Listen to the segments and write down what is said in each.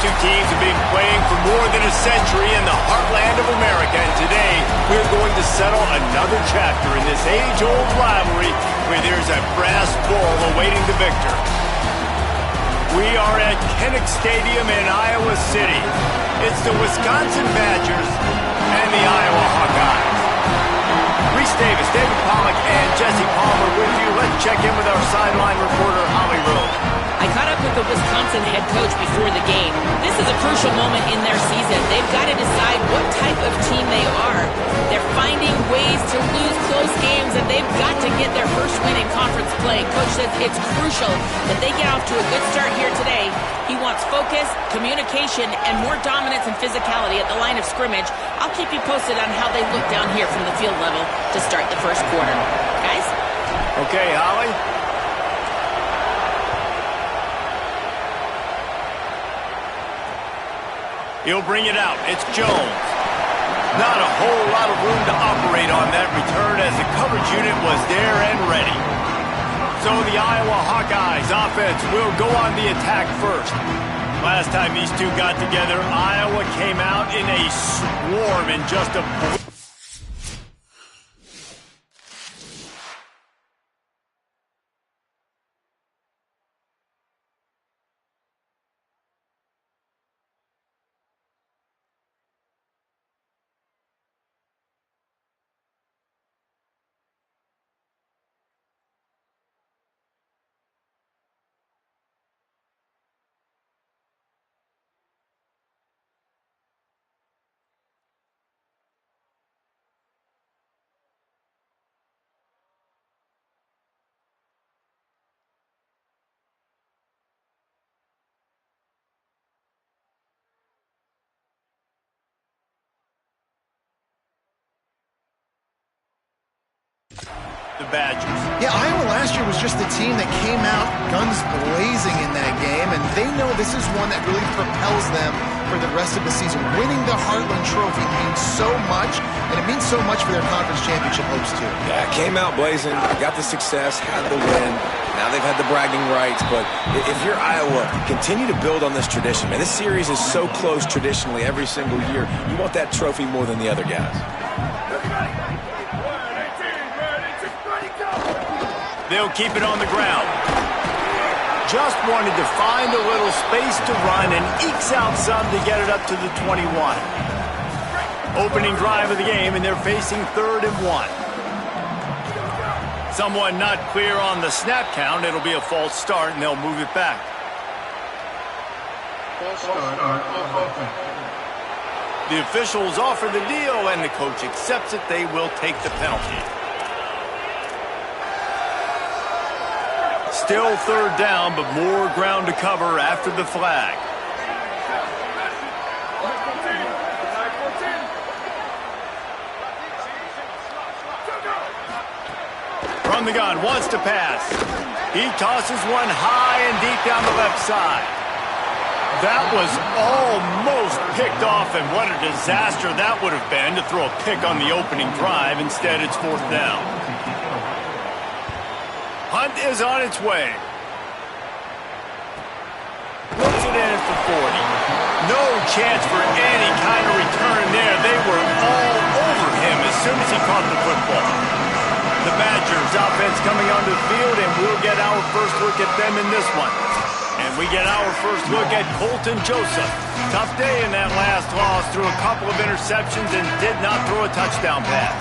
two teams have been playing for more than a century in the heartland of America, and today we're going to settle another chapter in this age-old rivalry where there's a brass bull awaiting the victor. We are at Kinnick Stadium in Iowa City. It's the Wisconsin Badgers and the Iowa Hawkeyes. Reese Davis, David Pollack, and Jesse Palmer with you. Let's check in with our sideline reporter, Holly Rose. I caught up with the Wisconsin head coach before the game. This is a crucial moment in their season. They've got to decide what type of team they are. They're finding ways to lose close games, and they've got to get their first win in conference play. Coach says it's crucial that they get off to a good start here today. He wants focus, communication, and more dominance and physicality at the line of scrimmage. I'll keep you posted on how they look down here from the field level to start the first quarter. Guys? Okay, Holly. He'll bring it out. It's Jones. Not a whole lot of room to operate on that return as the coverage unit was there and ready. So the Iowa Hawkeyes offense will go on the attack first. Last time these two got together, Iowa came out in a swarm in just a... The Badgers. Yeah, Iowa last year was just the team that came out guns blazing in that game, and they know this is one that really propels them for the rest of the season. Winning the Heartland Trophy means so much, and it means so much for their conference championship hopes, too. Yeah, came out blazing, got the success, had the win. Now they've had the bragging rights, but if you're Iowa, continue to build on this tradition. Man, this series is so close traditionally every single year. You want that trophy more than the other guys. They'll keep it on the ground. Just wanted to find a little space to run and ekes out some to get it up to the 21. Opening drive of the game, and they're facing 3rd and 1. Someone not clear on the snap count. It'll be a false start, and they'll move it back. The officials offer the deal, and the coach accepts it. They will take the penalty. Still 3rd down, but more ground to cover after the flag. From the gun, wants to pass. He tosses one high and deep down the left side. That was almost picked off, and what a disaster that would have been to throw a pick on the opening drive. Instead, it's 4th down. Hunt is on its way. Puts it in at the 40. No chance for any kind of return there. They were all over him as soon as he caught the football. The Badgers offense coming onto the field, and we'll get our first look at them in this one. And we get our first look at Colton Joseph. Tough day in that last loss, threw a couple of interceptions and did not throw a touchdown pass.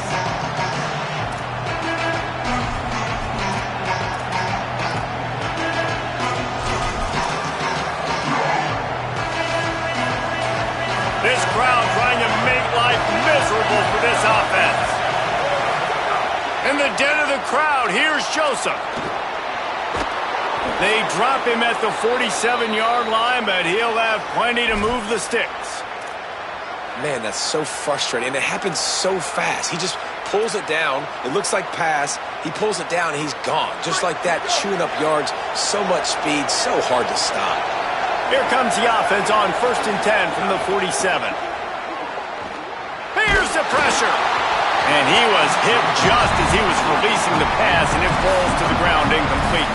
This crowd trying to make life miserable for this offense. In the den of the crowd, here's Joseph. They drop him at the 47-yard line, but he'll have plenty to move the sticks. Man, that's so frustrating, and it happens so fast. He just pulls it down. It looks like pass. He pulls it down, and he's gone. Just like that, chewing up yards. So much speed, so hard to stop. Here comes the offense on 1st and 10 from the 47. Here's the pressure. And he was hit just as he was releasing the pass, and it falls to the ground incomplete.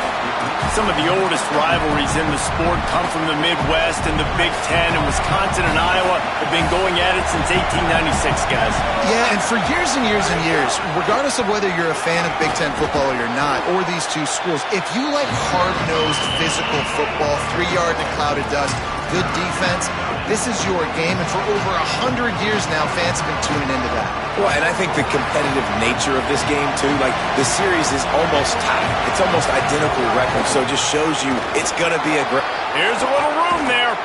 Some of the oldest rivalries in the sport come from the Midwest, and the Big Ten, and Wisconsin and Iowa have been going at it since 1896, guys. Yeah, and for years and years and years, regardless of whether you're a fan of Big Ten football or you're not, or these two schools, if you like hard-nosed physical football, 3-yard in a cloud of dust, good defense, this is your game, and for over 100 years now, fans have been tuning into that. Well, and I think the competitive nature of this game, too, like the series is almost tied. It's almost identical records, so it just shows you it's going to be a great... Here's a little room there.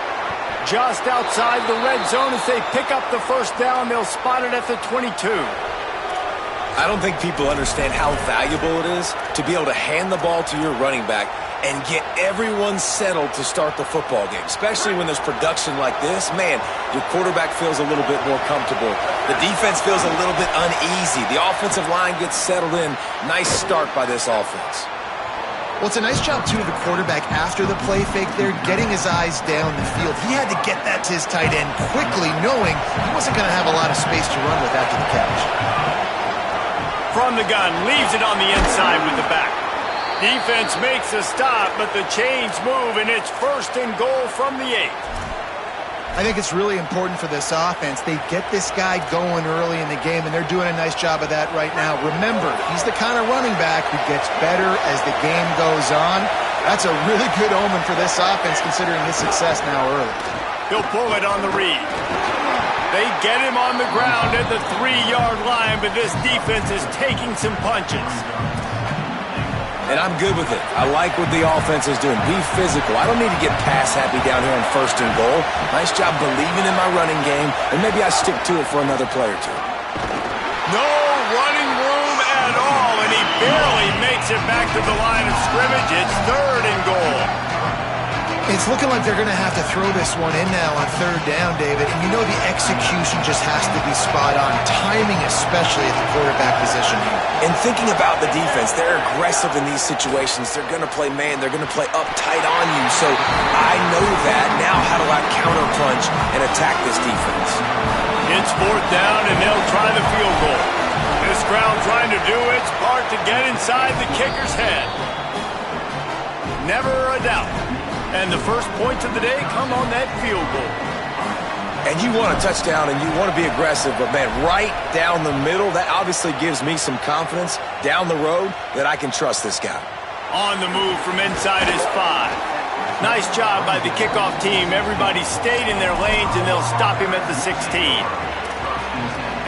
Just outside the red zone as they pick up the first down. They'll spot it at the 22. I don't think people understand how valuable it is to be able to hand the ball to your running back and get everyone settled to start the football game, especially when there's production like this. Man, your quarterback feels a little bit more comfortable. The defense feels a little bit uneasy. The offensive line gets settled in. Nice start by this offense. Well, it's a nice job, too, of the quarterback after the play fake there, getting his eyes down the field. He had to get that to his tight end quickly, knowing he wasn't going to have a lot of space to run with after the catch. From the gun, leaves it on the inside with the back. Defense makes a stop, but the chains move, and it's 1st and goal from the 8. I think it's really important for this offense. They get this guy going early in the game, and they're doing a nice job of that right now. Remember, he's the kind of running back who gets better as the game goes on. That's a really good omen for this offense, considering his success now early. He'll pull it on the read. They get him on the ground at the 3-yard line, but this defense is taking some punches. And I'm good with it. I like what the offense is doing. Be physical. I don't need to get pass happy down here on 1st and goal. Nice job believing in my running game, and maybe I stick to it for another play or two. No running room at all, and he barely makes it back to the line of scrimmage. It's 3rd and goal. It's looking like they're going to have to throw this one in now on 3rd down, David. And you know the execution just has to be spot on. Timing especially at the quarterback position here. And thinking about the defense, they're aggressive in these situations. They're going to play man. They're going to play up tight on you. So I know that. Now how do I counterpunch and attack this defense? It's 4th down, and they'll try the field goal. This crowd trying to do its part to get inside the kicker's head. Never a doubt. And the first points of the day come on that field goal. And you want a touchdown and you want to be aggressive, but, man, right down the middle, that obviously gives me some confidence down the road that I can trust this guy. On the move from inside his 5. Nice job by the kickoff team. Everybody stayed in their lanes, and they'll stop him at the 16.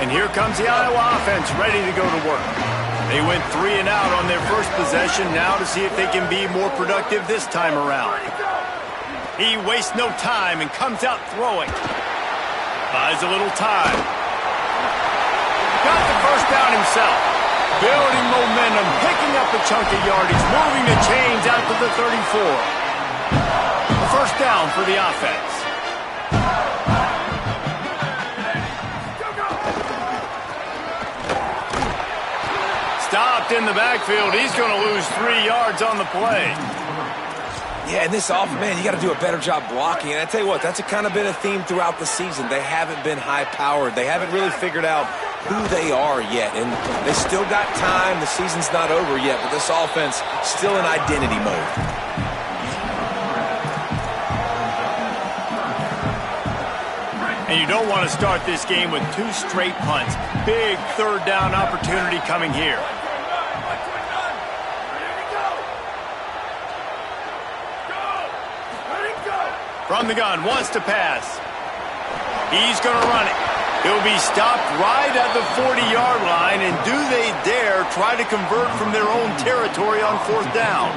And here comes the Iowa offense ready to go to work. They went 3 and out on their first possession, now to see if they can be more productive this time around. He wastes no time and comes out throwing. Buys a little time. Got the first down himself. Building momentum, picking up a chunk of yardage, moving the chains out to the 34. A first down for the offense. Stopped in the backfield. He's going to lose 3 yards on the play. Yeah, and this offense, man, you got to do a better job blocking. And I tell you what, that's kind of been a theme throughout the season. They haven't been high-powered. They haven't really figured out who they are yet. And they still got time. The season's not over yet, but this offense still in identity mode. And you don't want to start this game with 2 straight punts. Big 3rd down opportunity coming here. From the gun, wants to pass. He's going to run it. He'll be stopped right at the 40-yard line, and do they dare try to convert from their own territory on 4th down?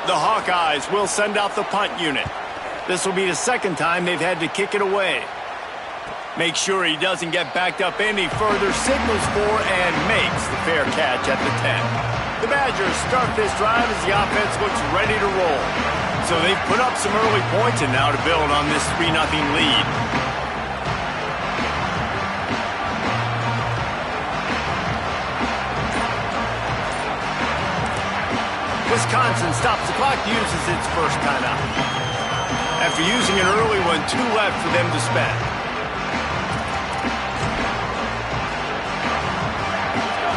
The Hawkeyes will send out the punt unit. This will be the 2nd time they've had to kick it away. Make sure he doesn't get backed up any further, signals for and makes the fair catch at the 10. The Badgers start this drive as the offense looks ready to roll. So they've put up some early points and now to build on this 3-0 lead. Wisconsin stops the clock, uses its first timeout. After using an early one, 2 left for them to spend.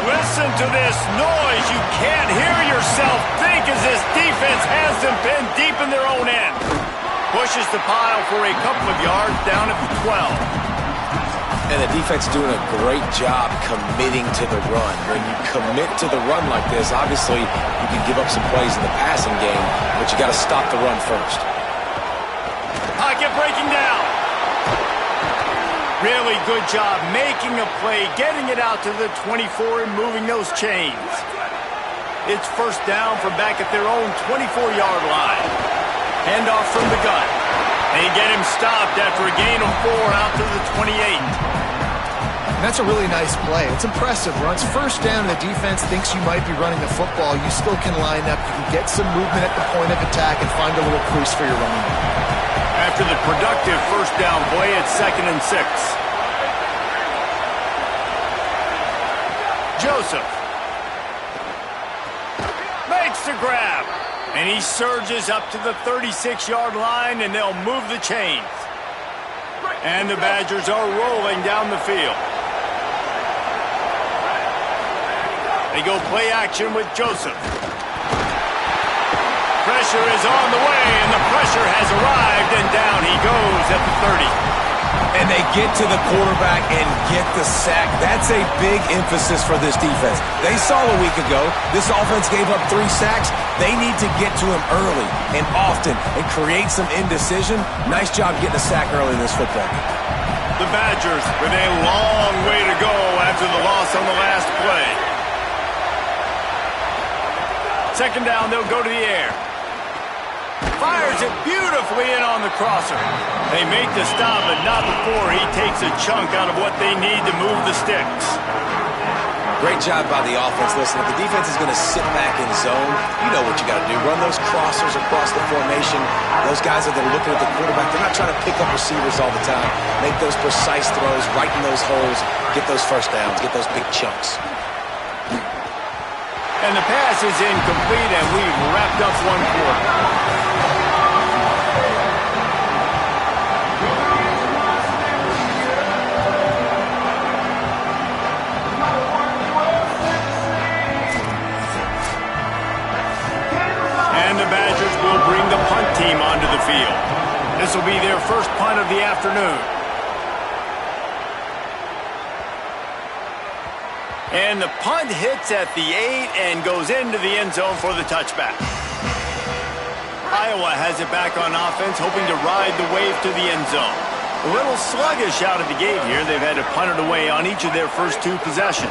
Listen to this noise. You can't hear yourself think as this defense has them pinned deep in their own end. Pushes the pile for a couple of yards down at the 12. And the defense doing a great job committing to the run. When you commit to the run like this, obviously you can give up some plays in the passing game, but you got to stop the run first. Pocket breaking down. Really good job making a play, getting it out to the 24 and moving those chains. It's first down from back at their own 24-yard line. Handoff from the gun. They get him stopped after a gain of 4 out to the 28. That's a really nice play. It's impressive. Runs first down, the defense thinks you might be running the football. You still can line up. You can get some movement at the point of attack and find a little crease for your running back. After the productive first down play, it's 2nd and 6. Joseph makes the grab, and he surges up to the 36-yard line, and they'll move the chains. And the Badgers are rolling down the field. They go play action with Joseph. Pressure is on the way, and the pressure has arrived, and down he goes at the 30. And they get to the quarterback and get the sack. That's a big emphasis for this defense. They saw a week ago this offense gave up 3 sacks. They need to get to him early and often and create some indecision. Nice job getting a sack early in this football game. The Badgers with a long way to go after the loss on the last play. 2nd down, they'll go to the air. Fires it beautifully in on the crosser. They make the stop, but not before he takes a chunk out of what they need to move the sticks. Great job by the offense. Listen, if the defense is going to sit back in zone, you know what you got to do. Run those crossers across the formation. Those guys that are looking at the quarterback, they're not trying to pick up receivers all the time. Make those precise throws, right in those holes, get those first downs, get those big chunks. And the pass is incomplete, and we've wrapped up 1 quarter. And the Badgers will bring the punt team onto the field. This will be their first punt of the afternoon. And the punt hits at the 8 and goes into the end zone for the touchback. Iowa has it back on offense, hoping to ride the wave to the end zone. A little sluggish out of the gate here. They've had to punt it away on each of their first 2 possessions.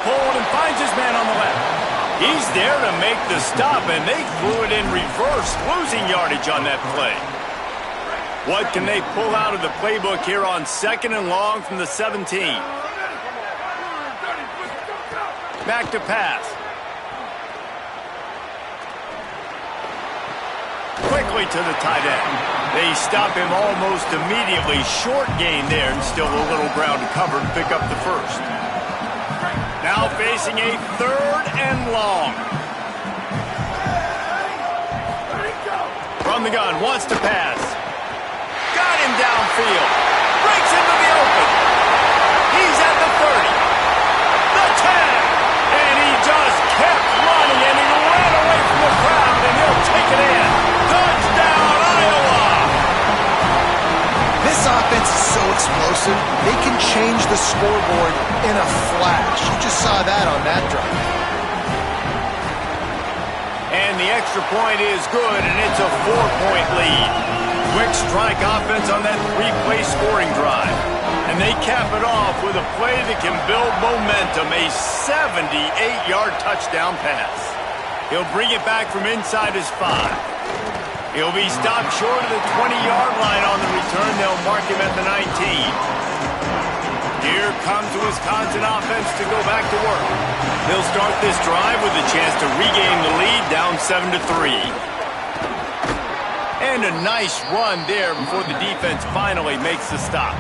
Pulled and finds his man on the left. He's there to make the stop, and they threw it in reverse, losing yardage on that play. What can they pull out of the playbook here on 2nd and long from the 17? Back to pass. Quickly to the tight end. They stop him almost immediately. Short gain there, and still a little ground to cover to pick up the first. Now facing a 3rd and long. From the gun, wants to pass. Got him downfield. Breaks into the open. He's at the 30. The 10. And he just kept running, and he ran away from the crowd, and he'll take it in. Touchdown, Iowa! This offense is so explosive, they can change the scoreboard in a flash. You just saw that on that drive. And the extra point is good, and it's a 4-point lead. Quick strike offense on that 3-play scoring drive. And they cap it off with a play that can build momentum, a 78-yard touchdown pass. He'll bring it back from inside his 5. He'll be stopped short of the 20-yard line on the return. They'll mark him at the 19. Here comes the Wisconsin offense to go back to work. They'll start this drive with a chance to regain the lead, down 7-3. And a nice run there before the defense finally makes the stop.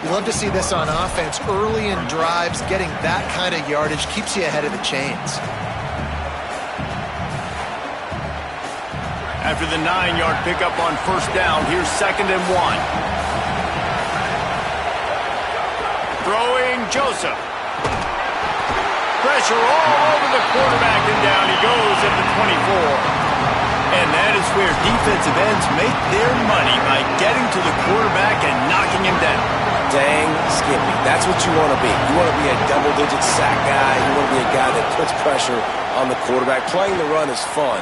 You love to see this on offense. Early in drives, getting that kind of yardage keeps you ahead of the chains. After the 9-yard pickup on first down, here's 2nd and 1. Throwing Joseph. Pressure all over the quarterback, and down he goes at the 24. And that is where defensive ends make their money, by getting to the quarterback and knocking him down. Dang Skippy. That's what you want to be. You want to be a double-digit sack guy. You want to be a guy that puts pressure on the quarterback. Playing the run is fun,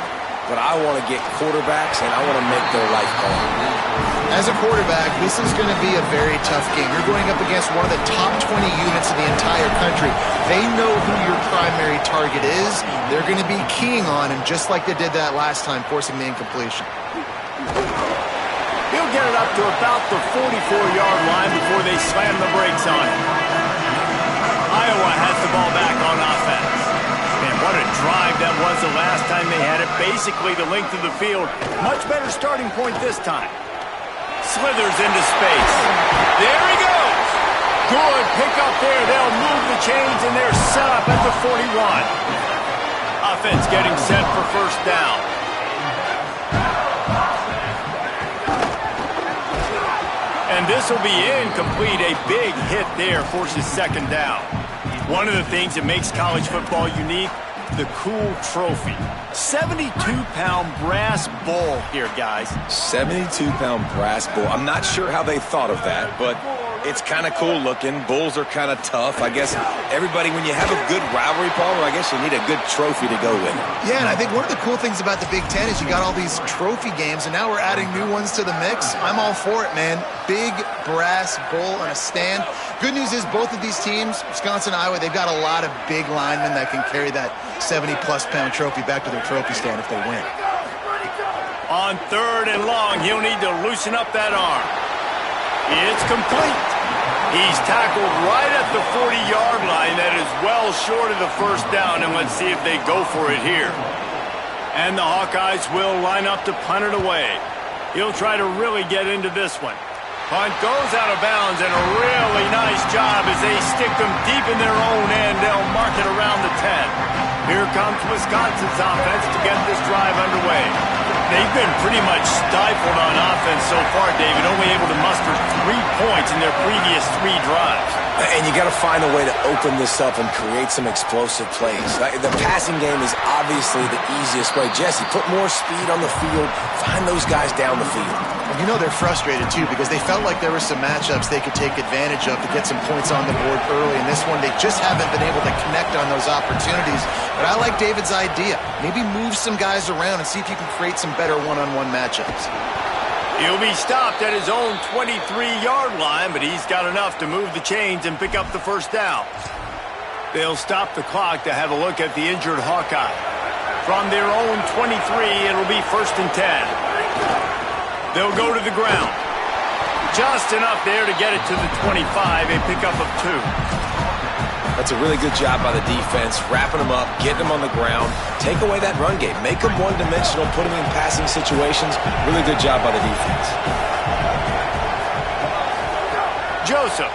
but I want to get quarterbacks, and I want to make their life hard. As a quarterback, this is going to be a very tough game. You're going up against one of the top 20 units in the entire country. They know who your primary target is. They're going to be keying on him, just like they did that last time, forcing the incompletion. He'll get it up to about the 44-yard line before they slam the brakes on him. Iowa has the ball back on offense. And what a drive that was the last time they had it, basically the length of the field. Much better starting point this time. Slithers into space. There he goes. Good pickup there. They'll move the chains, and they're set up at the 41. Offense getting set for first down. And this will be incomplete. A big hit there forces second down. One of the things that makes college football unique, the cool trophy. 72-pound brass bowl here, guys. 72-pound brass bull. I'm not sure how they thought of that, but it's kind of cool looking. Bulls are kind of tough. I guess everybody, when you have a good rivalry, Paul, I guess you need a good trophy to go with it. Yeah, and I think one of the cool things about the Big Ten is you got all these trophy games, and now we're adding new ones to the mix. I'm all for it, man. Big brass bowl on a stand. Good news is both of these teams, Wisconsin and Iowa, they've got a lot of big linemen that can carry that 70-plus pound trophy back to their trophy stand if they win. On third and long, he'll need to loosen up that arm. It's complete. He's tackled right at the 40-yard line. That is well short of the first down, and let's see if they go for it here. And the Hawkeyes will line up to punt it away. He'll try to really get into this one. Punt goes out of bounds, and a really nice job as they stick them deep in their own end. They'll mark it around the 10. Here comes Wisconsin's offense to get this drive underway. They've been pretty much stifled on offense so far, David, only able to muster 3 points in their previous 3 drives. And you got to find a way to open this up and create some explosive plays. The passing game is obviously the easiest way. Jesse, put more speed on the field. Find those guys down the field. And you know they're frustrated, too, because they felt like there were some matchups they could take advantage of to get some points on the board early. In this one, they just haven't been able to connect on those opportunities. But I like David's idea. Maybe move some guys around and see if you can create some better one-on-one matchups. He'll be stopped at his own 23-yard line, but he's got enough to move the chains and pick up the first down. They'll stop the clock to have a look at the injured Hawkeye. From their own 23, it'll be first and 10. They'll go to the ground. Just enough there to get it to the 25, a pickup of 2. That's a really good job by the defense, wrapping them up, getting them on the ground, take away that run game, make them one-dimensional, put them in passing situations. Really good job by the defense. Joseph.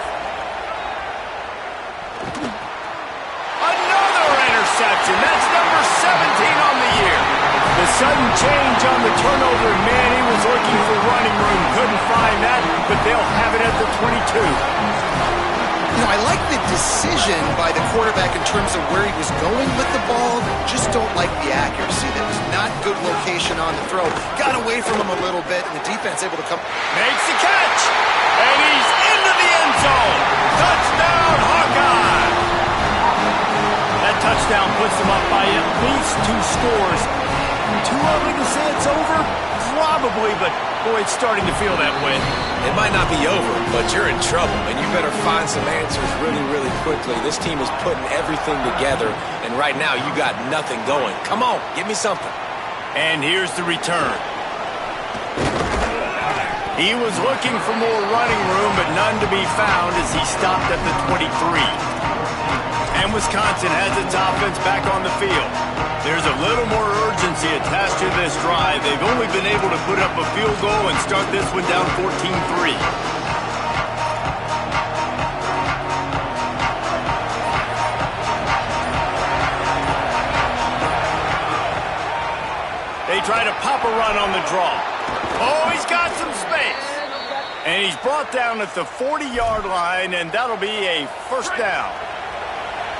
Another interception. That's number 17 on the year. The sudden change on the turnover, man, he was looking for running room. Couldn't find that, but they'll have it at the 22. You know, I like the decision by the quarterback in terms of where he was going with the ball. Just don't like the accuracy. There was not good location on the throw. Got away from him a little bit, and the defense able to come. Makes the catch, and he's into the end zone. Touchdown, Hawkeye. That touchdown puts them up by at least 2 scores. Too early to say it's over? Probably, but boy, it's starting to feel that way. It might not be over, but you're in trouble, and you better find some answers really, really quickly. This team is putting everything together, and right now you got nothing going. Come on, give me something. And here's the return. He was looking for more running room, but none to be found as he stopped at the 23. And Wisconsin has its offense back on the field. There's a little more urgency attached to this drive. They've only been able to put up a field goal and start this one down 14-3. They try to pop a run on the draw. Oh, he's got some space. And he's brought down at the 40-yard line, and that'll be a first down.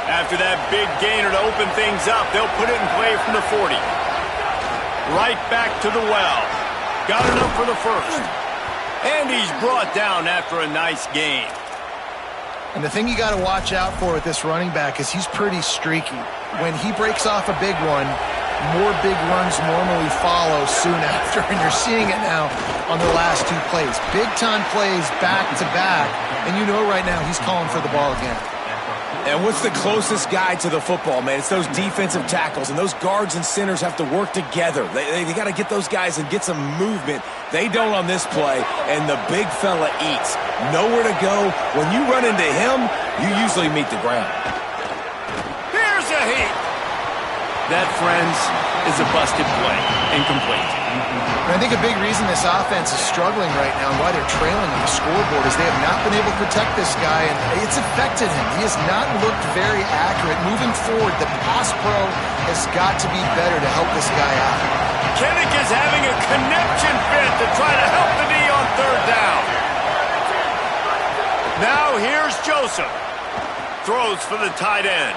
After that big gainer to open things up, they'll put it in play from the 40. Right back to the well. Got enough for the first. And he's brought down after a nice gain. And the thing you got to watch out for with this running back is he's pretty streaky. When he breaks off a big one, more big runs normally follow soon after, and you're seeing it now on the last two plays. Big-time plays back-to-back, and you know right now he's calling for the ball again. And what's the closest guy to the football, man? It's those defensive tackles, and those guards and centers have to work together. They got to get those guys and get some movement. They don't on this play, and the big fella eats. Nowhere to go. When you run into him, you usually meet the ground. Here's a heat. That, friends, is a busted play. Incomplete. And I think a big reason this offense is struggling right now and why they're trailing on the scoreboard is they have not been able to protect this guy, and it's affected him. He has not looked very accurate. Moving forward, the pass pro has got to be better to help this guy out. Kinnick is having a connection fit to try to help the knee on third down. Now here's Joseph. Throws for the tight end.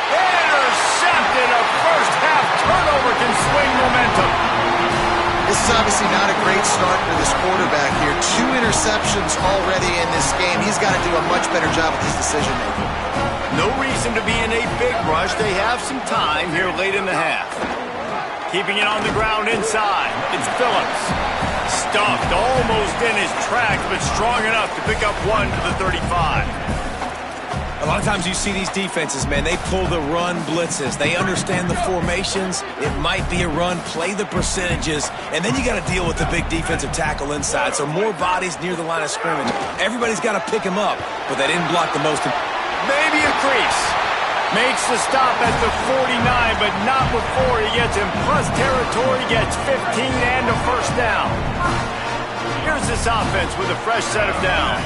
Intercepted. A first-half turnover can swing momentum. This is obviously not a great start for this quarterback here. 2 interceptions already in this game. He's got to do a much better job with his decision-making. No reason to be in a big rush. They have some time here late in the half. Keeping it on the ground inside. It's Phillips. Stuffed almost in his tracks, but strong enough to pick up 1 to the 35. A lot of times you see these defenses, man, they pull the run blitzes. They understand the formations. It might be a run, play the percentages, and then you got to deal with the big defensive tackle inside. So more bodies near the line of scrimmage. Everybody's got to pick him up, but they didn't block the most. Maybe a crease. Makes the stop at the 49, but not before he gets in plus territory, gets 15 and a first down. Here's this offense with a fresh set of downs.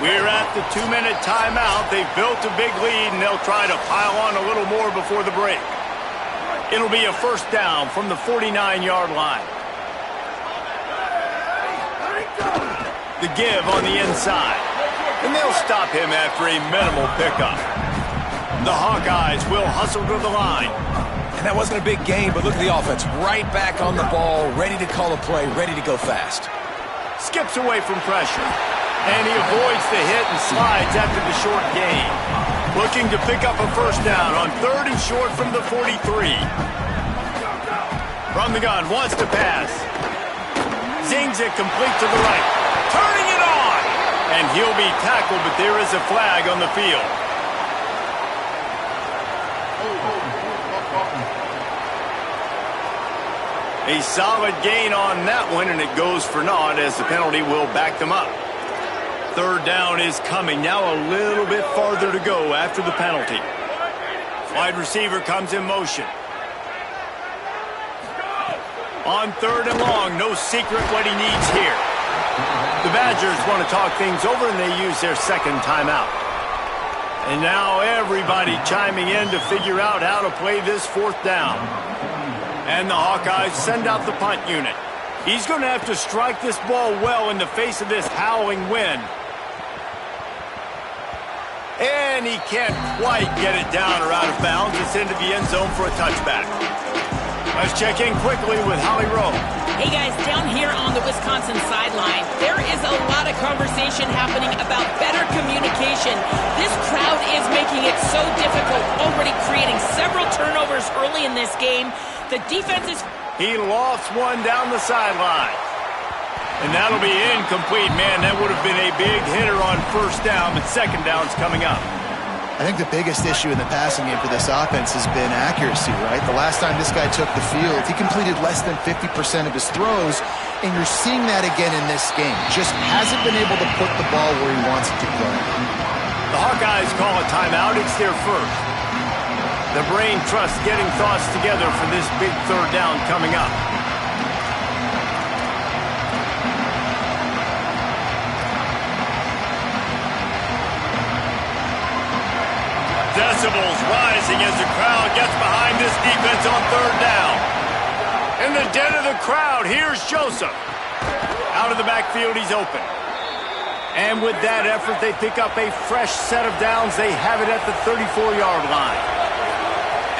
We're at the 2-minute timeout. They've built a big lead, and they'll try to pile on a little more before the break. It'll be a first down from the 49-yard line. The give on the inside. And they'll stop him after a minimal pickup. The Hawkeyes will hustle to the line. And that wasn't a big gain, but look at the offense. Right back on the ball, ready to call a play, ready to go fast. Skips away from pressure. And he avoids the hit and slides after the short gain. Looking to pick up a first down on 3rd and short from the 43. From the gun, wants to pass. Zings it complete to the right. Turning it on! And he'll be tackled, but there is a flag on the field. A solid gain on that one, and it goes for naught as the penalty will back them up. 3rd down is coming. Now a little bit farther to go after the penalty. Wide receiver comes in motion. On 3rd and long, no secret what he needs here. The Badgers want to talk things over, and they use their 2nd timeout. And now everybody chiming in to figure out how to play this 4th down. And the Hawkeyes send out the punt unit. He's going to have to strike this ball well in the face of this howling wind. And he can't quite get it down or out of bounds. It's into the end zone for a touchback. Let's check in quickly with Holly Rowe. Hey guys, down here on the Wisconsin sideline, there is a lot of conversation happening about better communication. This crowd is making it so difficult, already creating several turnovers early in this game. The defense is... He lofts one down the sideline. And that'll be incomplete. Man, that would have been a big hitter on 1st down, but 2nd down's coming up. I think the biggest issue in the passing game for this offense has been accuracy, right? The last time this guy took the field, he completed less than 50% of his throws, and you're seeing that again in this game. Just hasn't been able to put the ball where he wants it to go. The Hawkeyes call a timeout. It's their first. The brain trust getting thoughts together for this big 3rd down coming up. Decibels rising as the crowd gets behind this defense on 3rd down. In the den of the crowd, here's Joseph. Out of the backfield, he's open. And with that effort, they pick up a fresh set of downs. They have it at the 34-yard line.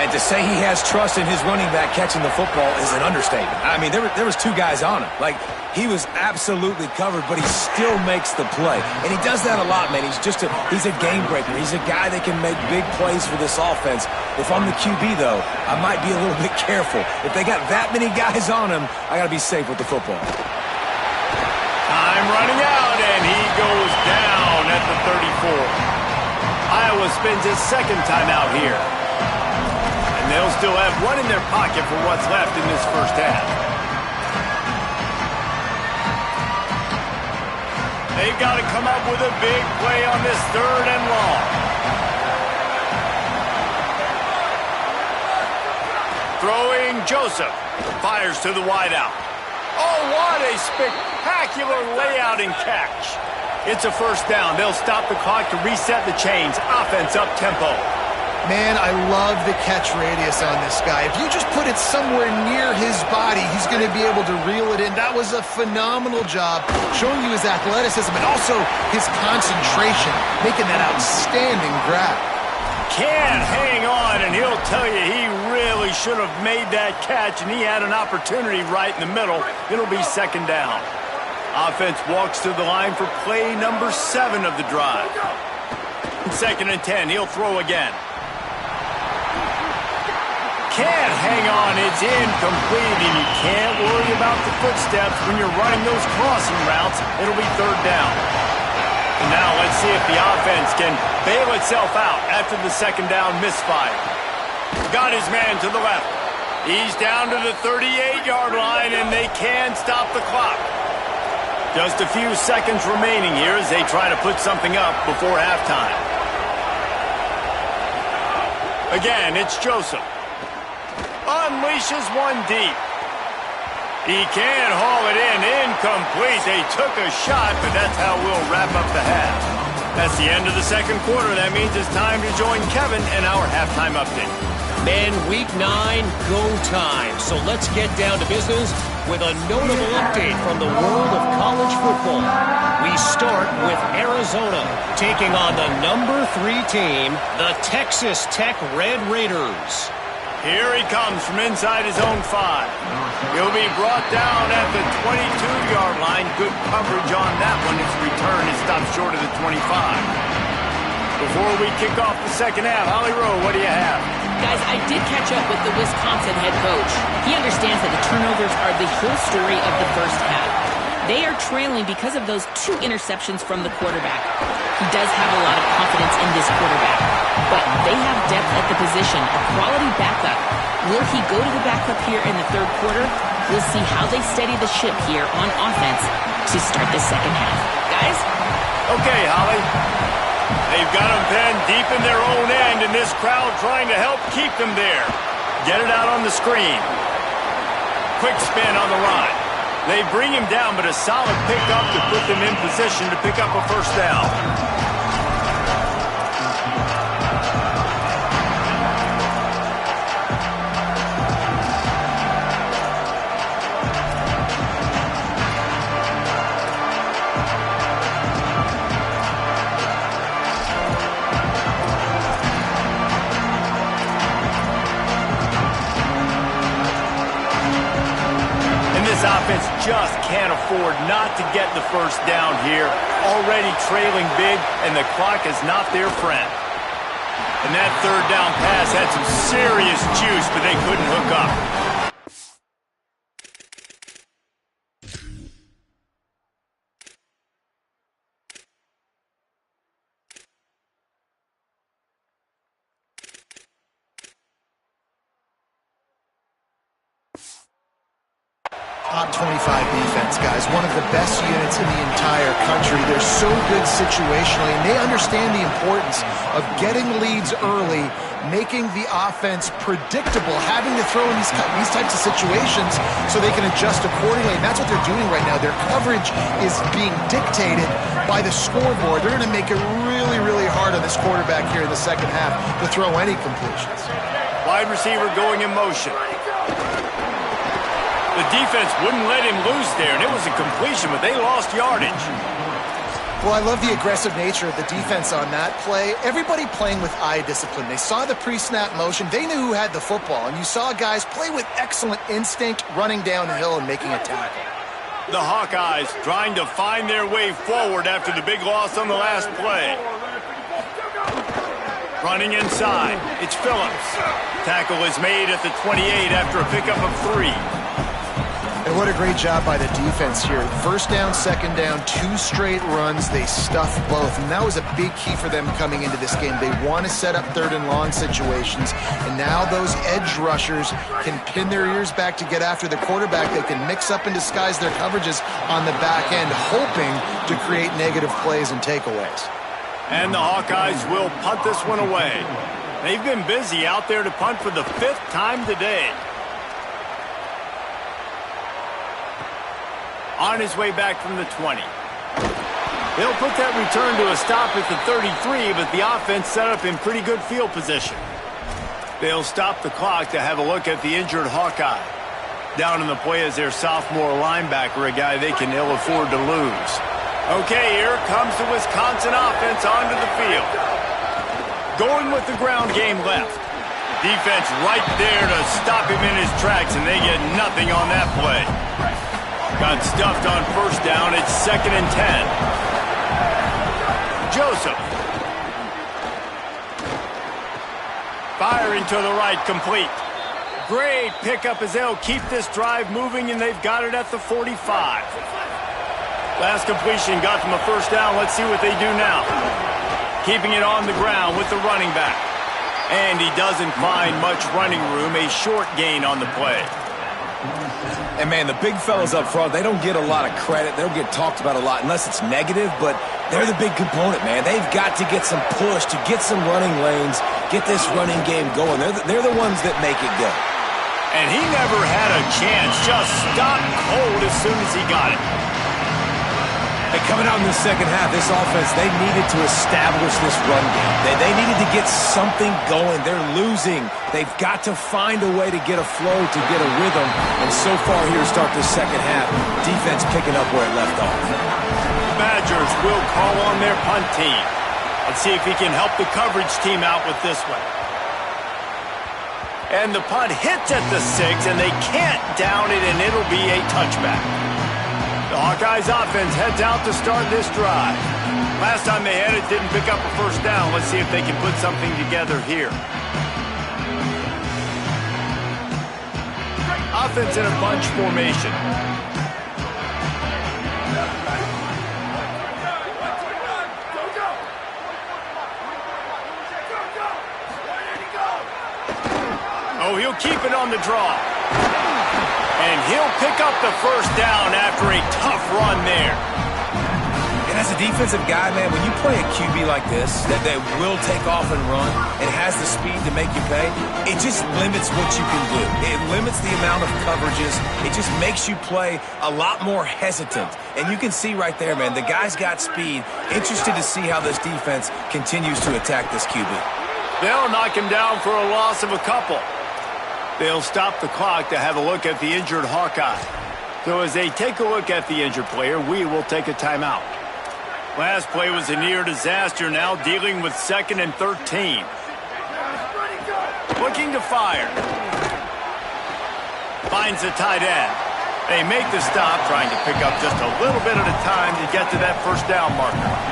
And to say he has trust in his running back catching the football is an understatement. I mean, there was 2 guys on him. Like, he was absolutely covered, but he still makes the play. And he does that a lot, man. He's a game breaker. He's a guy that can make big plays for this offense. If I'm the QB, though, I might be a little bit careful. If they got that many guys on him, I got to be safe with the football. Time running out, and he goes down at the 34. Iowa spends his second time out here. And they'll still have one in their pocket for what's left in this first half. They've got to come up with a big play on this 3rd and long. Throwing Joseph. Fires to the wideout. Oh, what a spectacular layout and catch. It's a first down. They'll stop the clock to reset the chains. Offense up tempo. Man, I love the catch radius on this guy. If you just put it somewhere near his body, he's going to be able to reel it in. That was a phenomenal job, showing you his athleticism and also his concentration, making that outstanding grab. Can't hang on, and he'll tell you he really should have made that catch, and he had an opportunity right in the middle. It'll be second down. Offense walks to the line for play number 7 of the drive. 2nd and 10, he'll throw again. Can't hang on, it's incomplete, and you can't worry about the footsteps when you're running those crossing routes. It'll be 3rd down. And now let's see if the offense can bail itself out after the second down misfire. Got his man to the left. He's down to the 38-yard line, and they can stop the clock. Just a few seconds remaining here as they try to put something up before halftime. Again, it's Joseph. Unleashes one deep. He can haul it in. Incomplete. They took a shot, but that's how we'll wrap up the half. That's the end of the second quarter. That means it's time to join Kevin in our halftime update. Men, week 9, go time. So let's get down to business with a notable update from the world of college football. We start with Arizona taking on the number 3 team, the Texas Tech Red Raiders. Here he comes from inside his own 5. He'll be brought down at the 22-yard line. Good coverage on that one. His return is stopped short of the 25. Before we kick off the second half, Holly Rowe, what do you have? Guys, I did catch up with the Wisconsin head coach. He understands that the turnovers are the whole story of the first half. They are trailing because of those 2 interceptions from the quarterback. He does have a lot of confidence in this quarterback, but they have depth at the position, a quality backup. Will he go to the backup here in the 3rd quarter? We'll see how they steady the ship here on offense to start the second half. Guys? Okay, Holly. They've got them pinned deep in their own end, and this crowd trying to help keep them there. Get it out on the screen. Quick spin on the line. They bring him down, but a solid pickup to put them in position to pick up a first down. Offense just can't afford not to get the first down here. Already trailing big, and the clock is not their friend. And that 3rd down pass had some serious juice, but they couldn't hook up. Top 25 defense, guys. One of the best units in the entire country. They're so good situationally, and they understand the importance of getting leads early, making the offense predictable, having to throw in these types of situations so they can adjust accordingly. And that's what they're doing right now. Their coverage is being dictated by the scoreboard. They're going to make it really, really hard on this quarterback here in the second half to throw any completions. Wide receiver going in motion. The defense wouldn't let him loose there, and it was a completion, but they lost yardage. Well, I love the aggressive nature of the defense on that play. Everybody playing with eye discipline. They saw the pre-snap motion. They knew who had the football. And you saw guys play with excellent instinct, running downhill and making a tackle. The Hawkeyes trying to find their way forward after the big loss on the last play. Running inside, it's Phillips. Tackle is made at the 28 after a pickup of 3. And what a great job by the defense here. First down, second down, 2 straight runs. They stuffed both, and that was a big key for them coming into this game. They want to set up 3rd and long situations, and now those edge rushers can pin their ears back to get after the quarterback. They can mix up and disguise their coverages on the back end, hoping to create negative plays and takeaways. And the Hawkeyes will punt this one away. They've been busy out there to punt for the 5th time today. On his way back from the 20. They'll put that return to a stop at the 33, but the offense set up in pretty good field position. They'll stop the clock to have a look at the injured Hawkeye. Down in the play is their sophomore linebacker, a guy they can ill afford to lose. Okay, here comes the Wisconsin offense onto the field. Going with the ground game left. Defense right there to stop him in his tracks, and they get nothing on that play. Got stuffed on first down. It's 2nd and 10. Joseph. Firing to the right, complete. Great pickup as they'll keep this drive moving, and they've got it at the 45. Last completion got them a first down. Let's see what they do now. Keeping it on the ground with the running back. And he doesn't find much running room. A short gain on the play. And, man, the big fellas up front, they don't get a lot of credit. They don't get talked about a lot unless it's negative, but they're the big component, man. They've got to get some push, to get some running lanes, get this running game going. They're the ones that make it go. And he never had a chance. Just stopped cold as soon as he got it. And coming out in the second half, this offense, they needed to establish this run game. They needed to get something going. They're losing. They've got to find a way to get a flow, to get a rhythm. And so far here to start this second half, defense picking up where it left off. The Badgers will call on their punt team. Let's see if he can help the coverage team out with this one. And the punt hits at the 6, and they can't down it, and it'll be a touchback. The Hawkeyes offense heads out to start this drive. Last time they had it, didn't pick up a first down. Let's see if they can put something together here. Offense in a bunch formation. Oh, he'll keep it on the draw. And he'll pick up the first down after a tough run there. And as a defensive guy, man, when you play a QB like this, that will take off and run and has the speed to make you pay, it just limits what you can do. It limits the amount of coverages. It just makes you play a lot more hesitant. And you can see right there, man, the guy's got speed. Interested to see how this defense continues to attack this QB. They'll knock him down for a loss of a couple. They'll stop the clock to have a look at the injured Hawkeye. So as they take a look at the injured player, we will take a timeout. Last play was a near disaster, now dealing with 2nd and 13. Looking to fire. Finds the tight end. They make the stop, trying to pick up just a little bit at a time to get to that first down marker.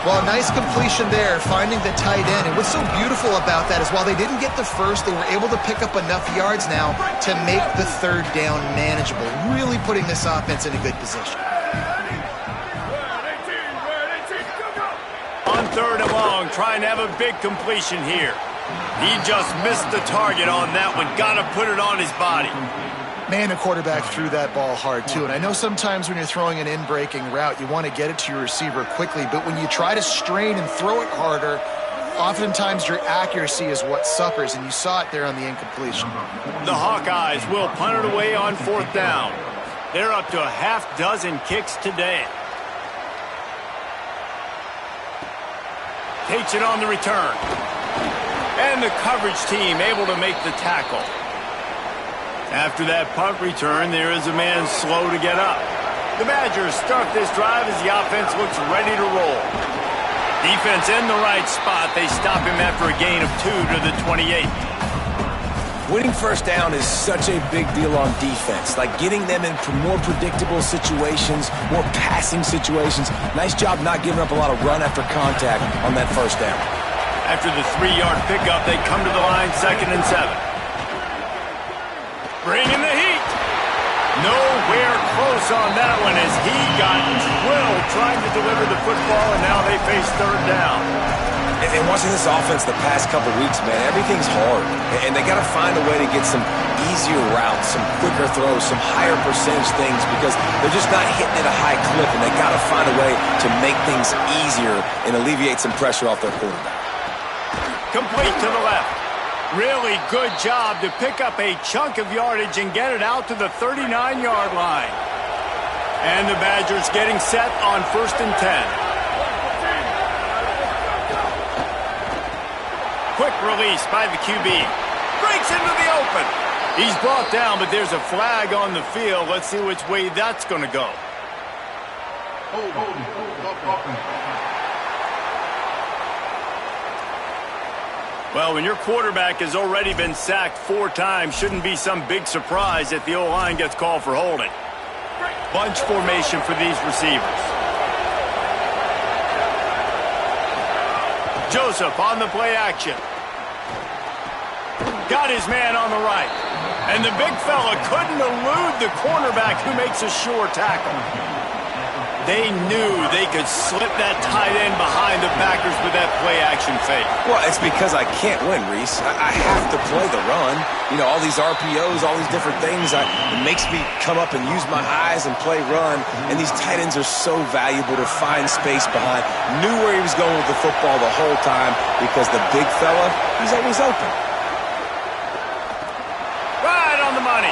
Well, nice completion there, finding the tight end. And what's so beautiful about that is while they didn't get the first, they were able to pick up enough yards now to make the 3rd down manageable, really putting this offense in a good position. On 3rd and long, trying to have a big completion here. He just missed the target on that one. Got to put it on his body. Man, the quarterback threw that ball hard, too. And I know sometimes when you're throwing an in-breaking route, you want to get it to your receiver quickly. But when you try to strain and throw it harder, oftentimes your accuracy is what suffers. And you saw it there on the incompletion. The Hawkeyes will punt it away on 4th down. They're up to a half dozen kicks today. Takes it on the return. And the coverage team able to make the tackle. After that punt return, there is a man slow to get up. The Badgers start this drive as the offense looks ready to roll. Defense in the right spot. They stop him after a gain of 2 to the 28. Winning first down is such a big deal on defense, like getting them in more predictable situations, more passing situations. Nice job not giving up a lot of run after contact on that first down. After the 3-yard pickup, they come to the line 2nd and 7. Bringing the heat. Nowhere close on that one as he got drilled trying to deliver the football, and now they face 3rd down. And watching this offense the past couple weeks, man, everything's hard. And they got to find a way to get some easier routes, some quicker throws, some higher percentage things because they're just not hitting at a high clip, and they got to find a way to make things easier and alleviate some pressure off their quarterback. Complete to the left. Really good job to pick up a chunk of yardage and get it out to the 39-yard line. And the Badgers getting set on 1st and 10. Quick release by the QB. Breaks into the open. He's brought down, but there's a flag on the field. Let's see which way that's going to go. Well, when your quarterback has already been sacked 4 times, shouldn't be some big surprise that the O-line gets called for holding. Bunch formation for these receivers. Joseph on the play action. Got his man on the right. And the big fella couldn't elude the cornerback who makes a sure tackle. They knew they could slip that tight end behind the backers with that play action fake. Well, it's because I can't win, Reese. I have to play the run. You know, all these RPOs, all these different things, it makes me come up and use my eyes and play run. And these tight ends are so valuable to find space behind. Knew where he was going with the football the whole time because the big fella, he's always open. Right on the money.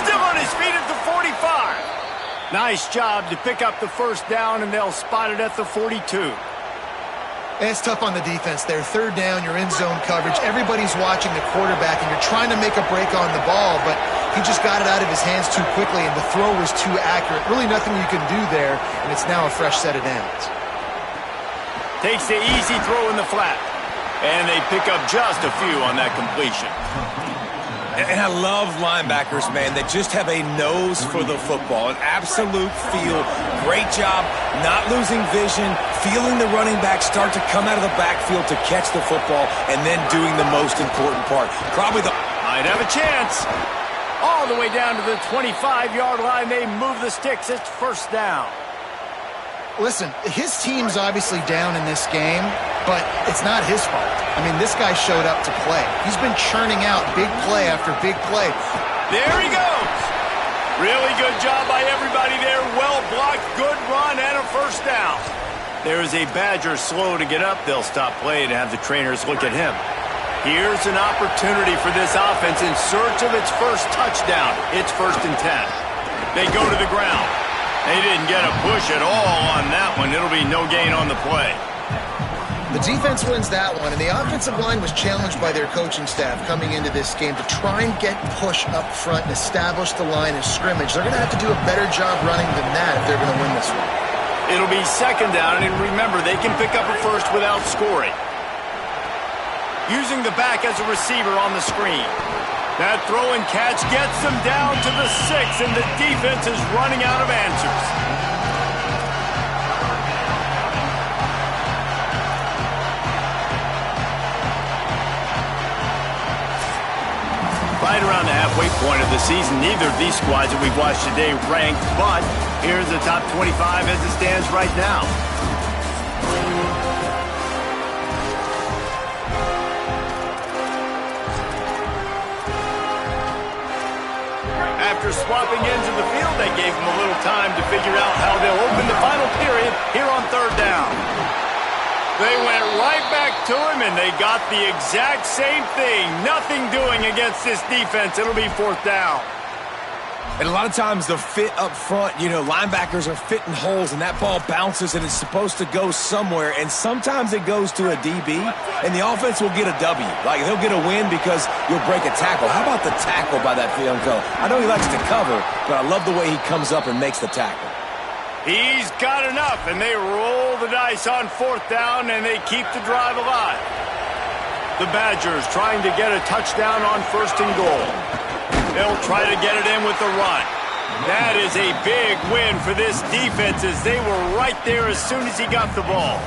Still on his feet at the 45. Nice job to pick up the 1st down, and they'll spot it at the 42. It's tough on the defense there. 3rd down, you're in zone coverage. Everybody's watching the quarterback, and you're trying to make a break on the ball, but he just got it out of his hands too quickly, and the throw was too accurate. Really nothing you can do there, and it's now a fresh set of downs. Takes the easy throw in the flat, and they pick up just a few on that completion. And I love linebackers, man, that just have a nose for the football, an absolute feel. Great job not losing vision, feeling the running back start to come out of the backfield to catch the football, and then doing the most important part. Probably the... Might have a chance. All the way down to the 25-yard line. They move the sticks. It's 1st down. Listen, his team's obviously down in this game, but it's not his fault. I mean, this guy showed up to play. He's been churning out big play after big play. There he goes. Really good job by everybody there. Well blocked, good run, and a 1st down. There's a Badger slow to get up. They'll stop play and have the trainers look at him. Here's an opportunity for this offense in search of its 1st touchdown. It's 1st and 10. They go to the ground. They didn't get a push at all on that one. It'll be no gain on the play. The defense wins that one, and the offensive line was challenged by their coaching staff coming into this game to try and get push up front and establish the line of scrimmage. They're going to have to do a better job running than that if they're going to win this one. It'll be 2nd down, and remember, they can pick up a 1st without scoring. Using the back as a receiver on the screen. That throw and catch gets them down to the 6, and the defense is running out of answers. Right around the halfway point of the season, neither of these squads that we've watched today ranked, but here's the top 25 as it stands right now. After swapping ends of the field, they gave them a little time to figure out how they'll open the final period here on 3rd down. They went right back to him, and they got the exact same thing. Nothing doing against this defense. It'll be 4th down. And a lot of times the fit up front, you know, linebackers are fitting holes, and that ball bounces, and it's supposed to go somewhere, and sometimes it goes to a DB, and the offense will get a W. Like, they'll get a win because you'll break a tackle. How about the tackle by that young fellow? I know he likes to cover, but I love the way he comes up and makes the tackle. He's got enough, and they roll the dice on 4th down, and they keep the drive alive. The Badgers trying to get a touchdown on 1st and goal. They'll try to get it in with the run. That is a big win for this defense as they were right there as soon as he got the ball.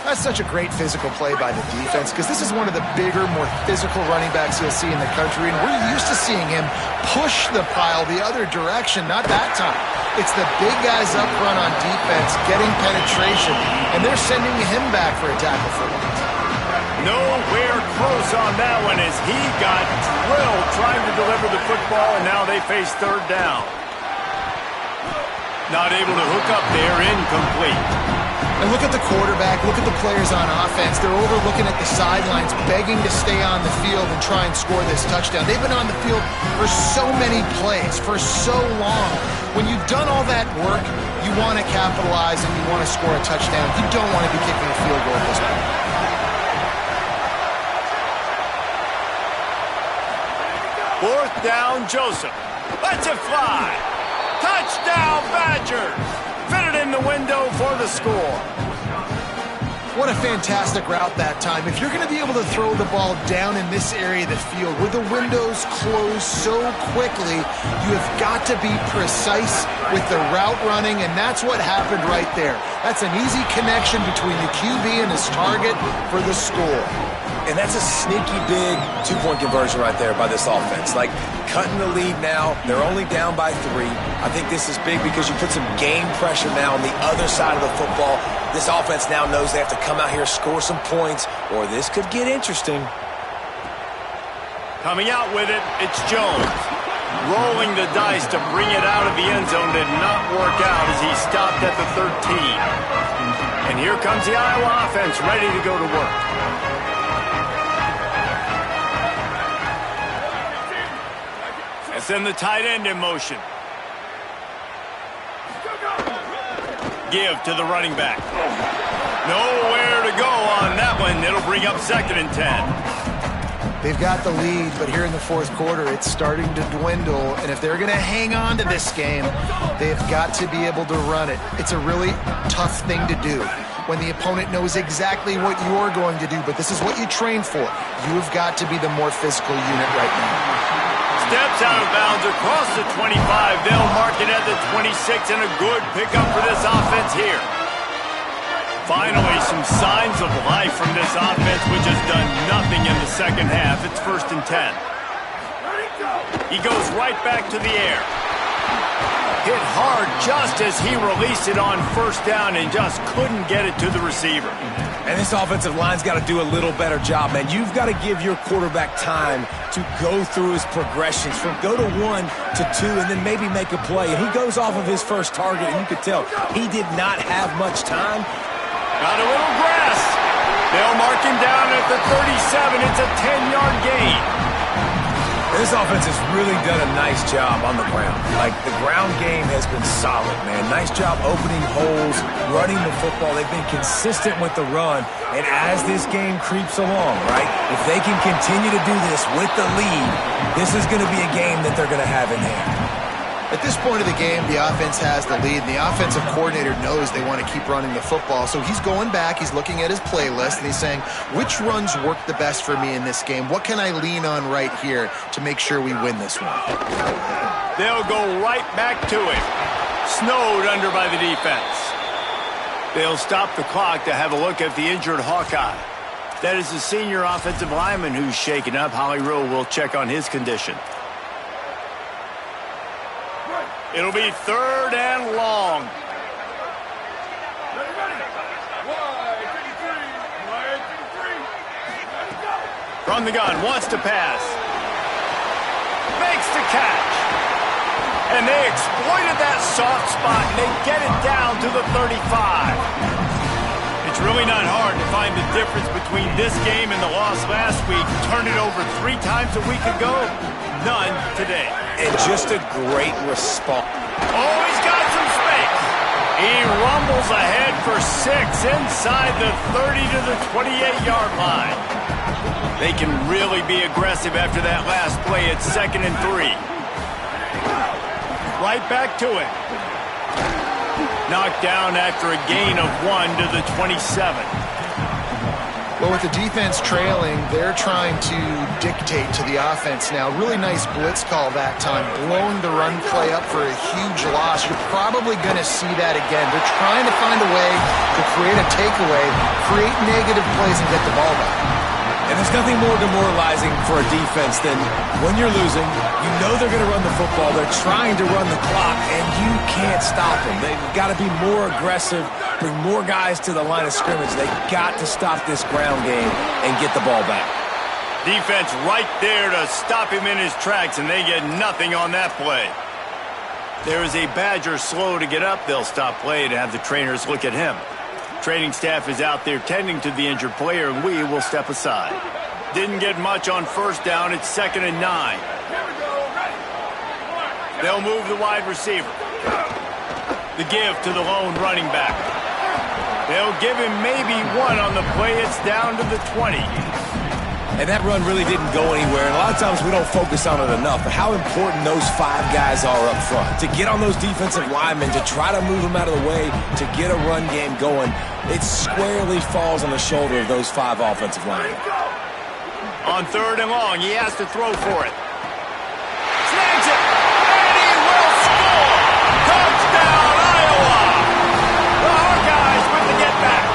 That's such a great physical play by the defense because this is one of the bigger, more physical running backs you'll see in the country, and we're used to seeing him push the pile the other direction, not that time. It's the big guys up front on defense getting penetration, and they're sending him back for a tackle for loss. Nowhere close on that one as he got drilled trying to deliver the football, and now they face 3rd down. Not able to hook up there, incomplete. And look at the quarterback, look at the players on offense. They're overlooking at the sidelines, begging to stay on the field and try and score this touchdown. They've been on the field for so many plays, for so long. When you've done all that work, you want to capitalize and you want to score a touchdown. You don't want to be kicking a field goal at this point. 4th down, Joseph. Lets it fly. Touchdown, Badgers. Fitted in the window for the score. What a fantastic route that time. If you're going to be able to throw the ball down in this area of the field where the windows close so quickly, you have got to be precise with the route running, and that's what happened right there. That's an easy connection between the QB and his target for the score. And that's a sneaky big two-point conversion right there by this offense. Like, cutting the lead now. They're only down by 3. I think this is big because you put some game pressure now on the other side of the football. This offense now knows they have to come out here, score some points, or this could get interesting. Coming out with it, it's Jones. Rolling the dice to bring it out of the end zone did not work out as he stopped at the 13. And here comes the Iowa offense ready to go to work. Send the tight end in motion. Give to the running back. Nowhere to go on that one. It'll bring up 2nd and 10. They've got the lead, but here in the 4th quarter, it's starting to dwindle. And if they're going to hang on to this game, they've got to be able to run it. It's a really tough thing to do when the opponent knows exactly what you're going to do, but this is what you train for. You've got to be the more physical unit right now. Steps out of bounds across the 25. They'll mark it at the 26, and a good pickup for this offense here. Finally, some signs of life from this offense, which has done nothing in the 2nd half. It's 1st and 10. He goes right back to the air. Hit hard just as he released it on 1st down and just couldn't get it to the receiver. And this offensive line's got to do a little better job, man. You've got to give your quarterback time to go through his progressions from go to 1 to 2 and then maybe make a play. And he goes off of his first target, and you could tell he did not have much time. Got a little grass. They'll mark him down at the 37. It's a 10-yard gain. This offense has really done a nice job on the ground. Like, the ground game has been solid, man. Nice job opening holes, running the football. They've been consistent with the run. And as this game creeps along, right, if they can continue to do this with the lead, this is going to be a game that they're going to have in hand. At this point of the game, the offense has the lead, and the offensive coordinator knows they want to keep running the football. So he's going back, he's looking at his playlist, and he's saying, which runs work the best for me in this game? What can I lean on right here to make sure we win this one? They'll go right back to it. Snowed under by the defense. They'll stop the clock to have a look at the injured Hawkeye. That is the senior offensive lineman who's shaken up. Holly Rowe will check on his condition. It'll be 3rd and long. From the gun, wants to pass. Makes the catch. And they exploited that soft spot, and they get it down to the 35. It's really not hard to find the difference between this game and the loss last week. Turned it over 3 times a week ago. None today. And just a great response. Oh, he's got some space. He rumbles ahead for 6 inside the 30 to the 28-yard line. They can really be aggressive after that last play. It's 2nd and 3. Right back to it. Knocked down after a gain of 1 to the 27. Well, with the defense trailing, they're trying to dictate to the offense now. Really nice blitz call that time, blowing the run play up for a huge loss. You're probably going to see that again. They're trying to find a way to create a takeaway, create negative plays, and get the ball back. And there's nothing more demoralizing for a defense than when you're losing, you know they're going to run the football, they're trying to run the clock, and you can't stop them. They've got to be more aggressive, bring more guys to the line of scrimmage. They've got to stop this ground game and get the ball back. Defense right there to stop him in his tracks, and they get nothing on that play. There is a Badger slow to get up. They'll stop play to have the trainers look at him. Training staff is out there tending to the injured player, and we will step aside. Didn't get much on first down. It's 2nd and 9. They'll move the wide receiver. The give to the lone running back. They'll give him maybe 1 on the play. It's down to the 20. And that run really didn't go anywhere. And a lot of times we don't focus on it enough. But how important those 5 guys are up front. To get on those defensive linemen, to try to move them out of the way, to get a run game going, it squarely falls on the shoulder of those 5 offensive linemen. On 3rd and long, he has to throw for it. Snags it, and he will score! Touchdown, Iowa! The Hawkeyes with the get back.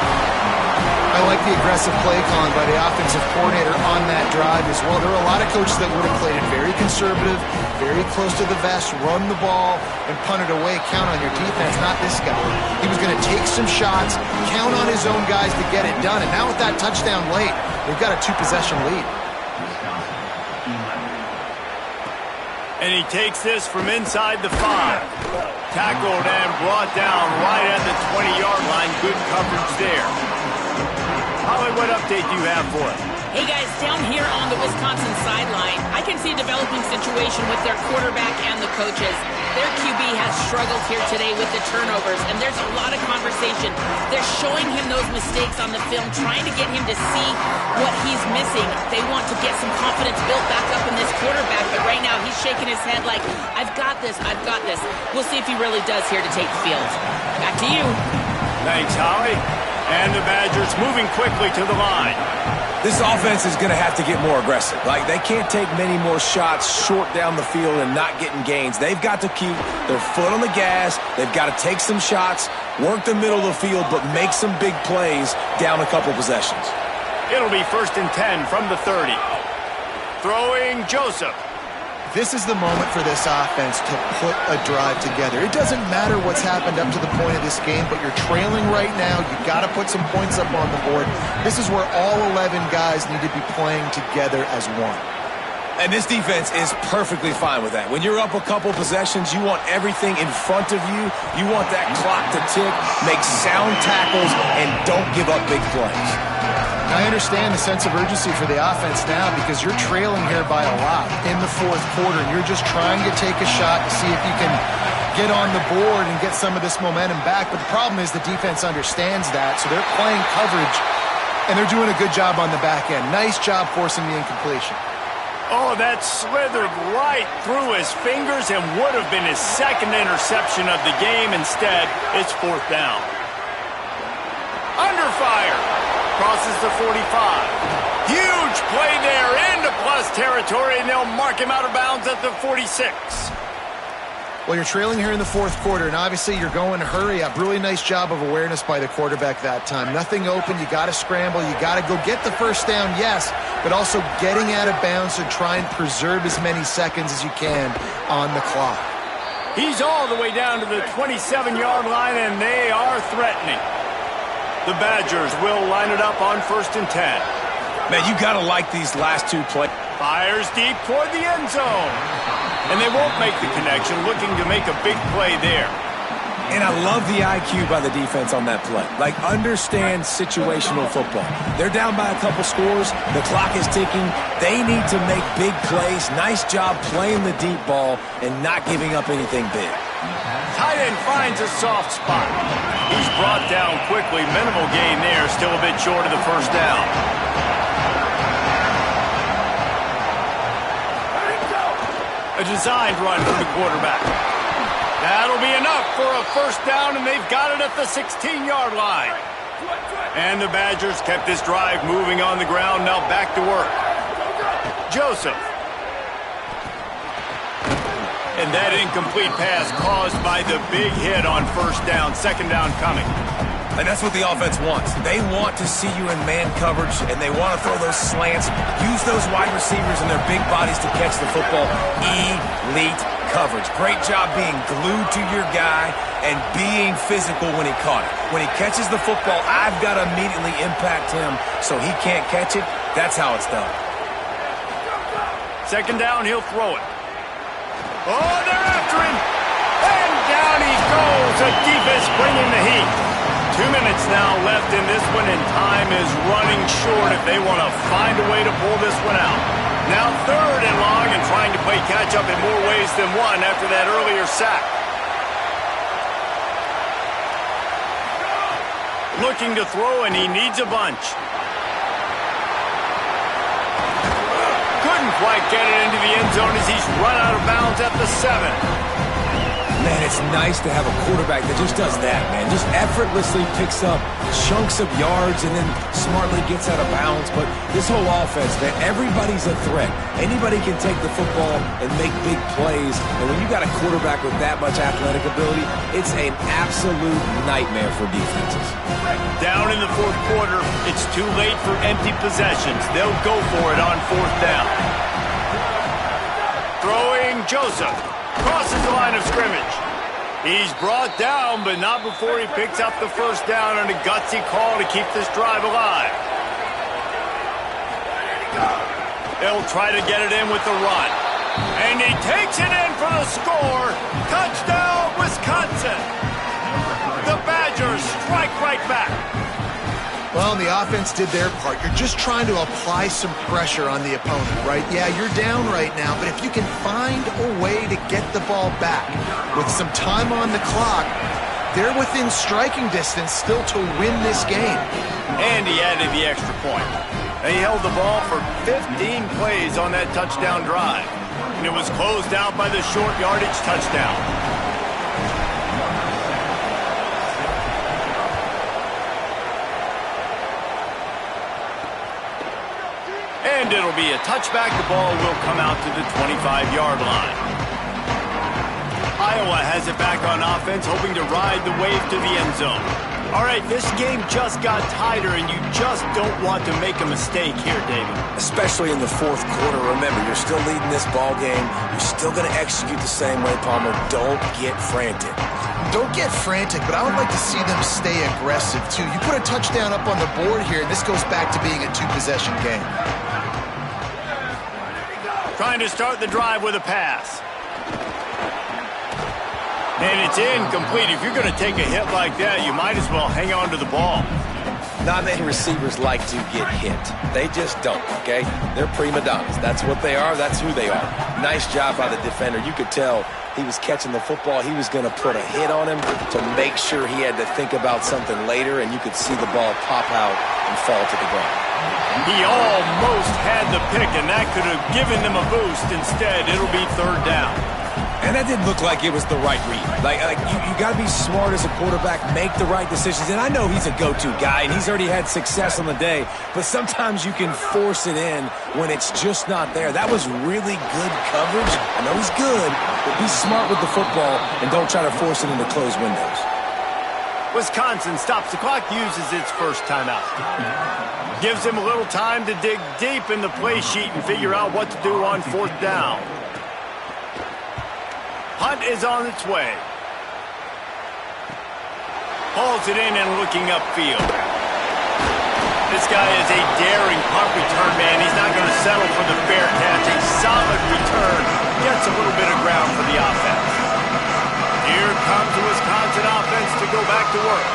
I like the aggressive play calling by the offensive coordinator on that drive as well. There are a lot of coaches that would have played it very conservative, very close to the vest, run the ball, and punt it away. Count on your defense, not this guy. He was going to take some shots, count on his own guys to get it done. And now with that touchdown late, they've got a 2-possession lead. And he takes this from inside the 5. Tackled and brought down right at the 20-yard line. Good coverage there. Holly, what update do you have for us? Hey guys, down here on the Wisconsin sideline, I can see a developing situation with their quarterback and the coaches. Their QB has struggled here today with the turnovers, and there's a lot of conversation. They're showing him those mistakes on the film, trying to get him to see what he's missing. They want to get some confidence built back up in this quarterback, but right now he's shaking his head like, I've got this, I've got this. We'll see if he really does here to take the field. Back to you. Thanks, Holly. And the Badgers moving quickly to the line. This offense is going to have to get more aggressive. Like, they can't take many more shots short down the field and not getting gains. They've got to keep their foot on the gas. They've got to take some shots, work the middle of the field, but make some big plays down a couple possessions. It'll be 1st and 10 from the 30. Throwing Joseph. This is the moment for this offense to put a drive together. It doesn't matter what's happened up to the point of this game, but you're trailing right now. You've got to put some points up on the board. This is where all 11 guys need to be playing together as one. And this defense is perfectly fine with that. When you're up a couple possessions, you want everything in front of you. You want that clock to tick, make sound tackles, and don't give up big plays. I understand the sense of urgency for the offense now because you're trailing here by a lot in the 4th quarter, and you're just trying to take a shot to see if you can get on the board and get some of this momentum back. But the problem is the defense understands that, so they're playing coverage, and they're doing a good job on the back end. Nice job forcing the incompletion. Oh, that slithered right through his fingers and would have been his 2nd interception of the game. Instead, it's 4th down. Under fire. Crosses the 45. Huge play there into plus territory, and they'll mark him out of bounds at the 46. Well, you're trailing here in the 4th quarter, and obviously you're going to hurry up. Really nice job of awareness by the quarterback that time. Nothing open. You got to scramble. You got to go get the first down, yes, but also getting out of bounds to try and preserve as many seconds as you can on the clock. He's all the way down to the 27-yard line, and they are threatening. The Badgers will line it up on 1st and 10. Man, you got to like these last 2 plays. Fires deep toward the end zone. And they won't make the connection, looking to make a big play there. And I love the IQ by the defense on that play. Like, understand situational football. They're down by a couple scores. The clock is ticking. They need to make big plays. Nice job playing the deep ball and not giving up anything big. Tight end finds a soft spot. He's brought down quickly. Minimal gain there. Still a bit short of the first down. A designed run from the quarterback. That'll be enough for a first down, and they've got it at the 16-yard line. And the Badgers kept this drive moving on the ground. Now back to work. Joseph. And that incomplete pass caused by the big hit on first down. Second down coming. And that's what the offense wants. They want to see you in man coverage, and they want to throw those slants, use those wide receivers and their big bodies to catch the football. Elite coverage. Great job being glued to your guy and being physical when he caught it. When he catches the football, I've got to immediately impact him so he can't catch it. That's how it's done. Second down, he'll throw it. Oh, they're after him. And down he goes. The defense bringing the heat. 2 minutes now left in this one, and time is running short if they want to find a way to pull this one out. Now third and long, and trying to play catch-up in more ways than one after that earlier sack. Looking to throw, and he needs a bunch. Couldn't quite get it into the end zone as he's run out of bounds at the 7. Man, it's nice to have a quarterback that just does that, man. Just effortlessly picks up chunks of yards and then smartly gets out of bounds. But this whole offense, man, everybody's a threat. Anybody can take the football and make big plays. And when you got a quarterback with that much athletic ability, it's an absolute nightmare for defenses. Down in the fourth quarter, it's too late for empty possessions. They'll go for it on fourth down. Throwing Joseph. Crosses the line of scrimmage. He's brought down, but not before he picks up the first down on a gutsy call to keep this drive alive. They'll try to get it in with the run. And he takes it in for the score. Touchdown, Wisconsin. The Badgers strike right back. Well, the offense did their part. You're just trying to apply some pressure on the opponent, right? Yeah, you're down right now, but if you can find a way to get the ball back with some time on the clock, they're within striking distance still to win this game. And he added the extra point. They held the ball for 15 plays on that touchdown drive. And it was closed out by the short yardage touchdown. And it'll be a touchback. The ball will come out to the 25-yard line. Iowa has it back on offense, hoping to ride the wave to the end zone. All right, this game just got tighter, and you just don't want to make a mistake here, David. Especially in the fourth quarter. Remember, you're still leading this ball game. You're still going to execute the same way, Palmer. Don't get frantic. Don't get frantic, but I would like to see them stay aggressive, too. You put a touchdown up on the board here, and this goes back to being a two-possession game. Trying to start the drive with a pass. And it's incomplete. If you're going to take a hit like that, you might as well hang on to the ball. Not many receivers like to get hit. They just don't, okay? They're prima donnas. That's what they are. That's who they are. Nice job by the defender. You could tell he was catching the football. He was going to put a hit on him to make sure he had to think about something later, and you could see the ball pop out and fall to the ground. He almost had the pick, and that could have given them a boost. Instead, it'll be third down. And that didn't look like it was the right read. Like you got to be smart as a quarterback, make the right decisions. And I know he's a go-to guy, and he's already had success on the day. But sometimes you can force it in when it's just not there. That was really good coverage. I know he's good, but be smart with the football and don't try to force it into closed windows. Wisconsin stops the clock, uses its first timeout. Gives him a little time to dig deep in the play sheet and figure out what to do on fourth down. Hunt is on its way. Hauls it in and looking upfield. This guy is a daring punt return man. He's not going to settle for the fair catch. A solid return. Gets a little bit of ground for the offense. Here comes the Wisconsin offense to go back to work.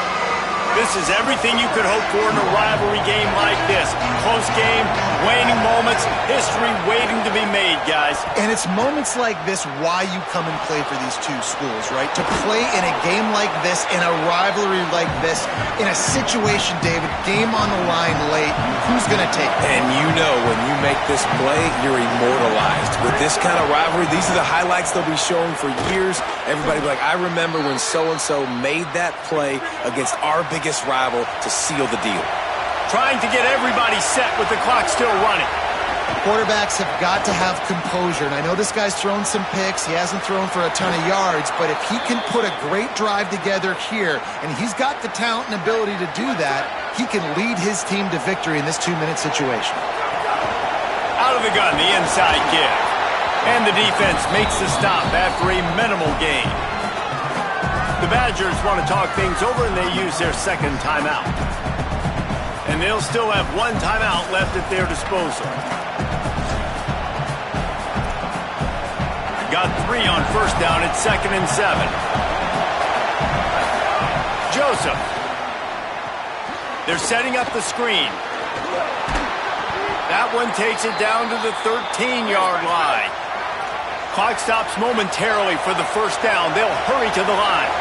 This is everything you could hope for in a rivalry game like this. Close game, waning moments, history waiting to be made, guys. And it's moments like this why you come and play for these two schools, right? To play in a game like this, in a rivalry like this, in a situation, David, game on the line late, who's going to take it? And you know when you make this play, you're immortalized. With this kind of rivalry, these are the highlights they'll be showing for years. Everybody will be like, I remember when so-and-so made that play against our biggest rival to seal the deal. Trying to get everybody set with the clock still running. Quarterbacks have got to have composure, and I know this guy's thrown some picks. He hasn't thrown for a ton of yards, but if he can put a great drive together here, and he's got the talent and ability to do that, he can lead his team to victory in this 2-minute situation. Out of the gun, the inside give. And the defense makes the stop after a minimal gain. The Badgers want to talk things over, and they use their second timeout. And they'll still have one timeout left at their disposal. Got 3 on first down at 2nd and 7. Joseph. They're setting up the screen. That one takes it down to the 13-yard line. Clock stops momentarily for the first down. They'll hurry to the line.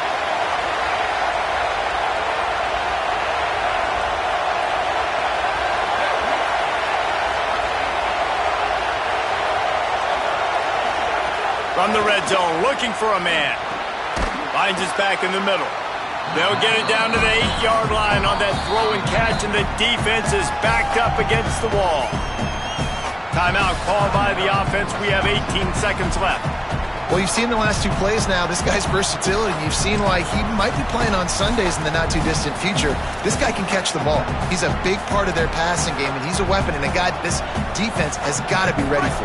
From the red zone, looking for a man. Finds his back in the middle. They'll get it down to the 8-yard line on that throw and catch, and the defense is backed up against the wall. Timeout called by the offense. We have 18 seconds left. Well, you've seen the last 2 plays now. This guy's versatility. You've seen why he might be playing on Sundays in the not-too-distant future. This guy can catch the ball. He's a big part of their passing game, and he's a weapon and a guy this defense has got to be ready for.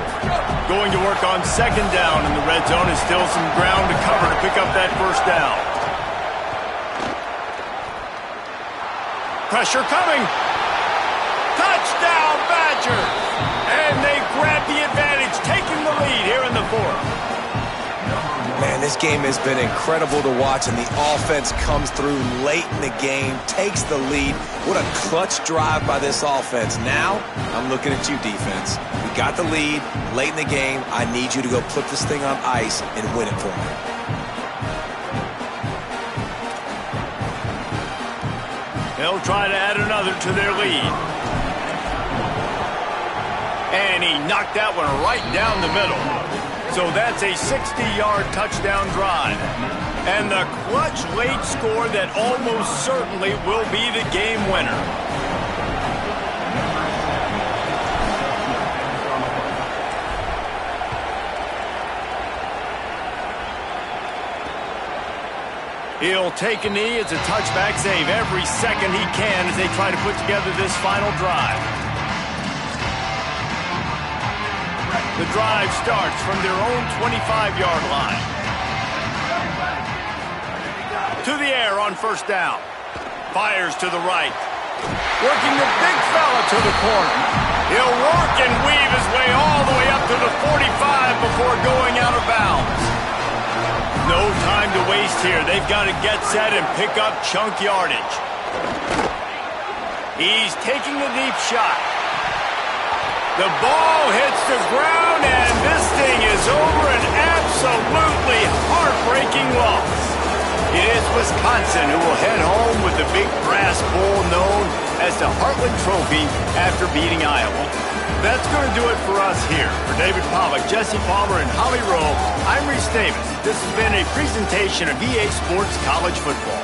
Going to work on second down in the red zone. Is still some ground to cover to pick up that first down. Pressure coming. Touchdown, Badgers! And they grab the advantage, taking the lead here in the 4th. Man, this game has been incredible to watch, and the offense comes through late in the game, takes the lead. What a clutch drive by this offense. Now, I'm looking at you, defense. We got the lead late in the game. I need you to go put this thing on ice and win it for me. They'll try to add another to their lead. And he knocked that one right down the middle. So that's a 60-yard touchdown drive. And the clutch late score that almost certainly will be the game winner. He'll take a knee. It's a touchback save every second he can as they try to put together this final drive. The drive starts from their own 25-yard line. To the air on first down. Fires to the right. Working the big fella to the corner. He'll work and weave his way all the way up to the 45 before going out of bounds. No time to waste here. They've got to get set and pick up chunk yardage. He's taking a deep shot. The ball hits the ground, and this thing is over. An absolutely heartbreaking loss. It is Wisconsin who will head home with the big brass bowl known as the Heartland Trophy after beating Iowa. That's going to do it for us here. For David Pollack, Jesse Palmer, and Holly Rowe, I'm Reese Davis. This has been a presentation of EA Sports College Football.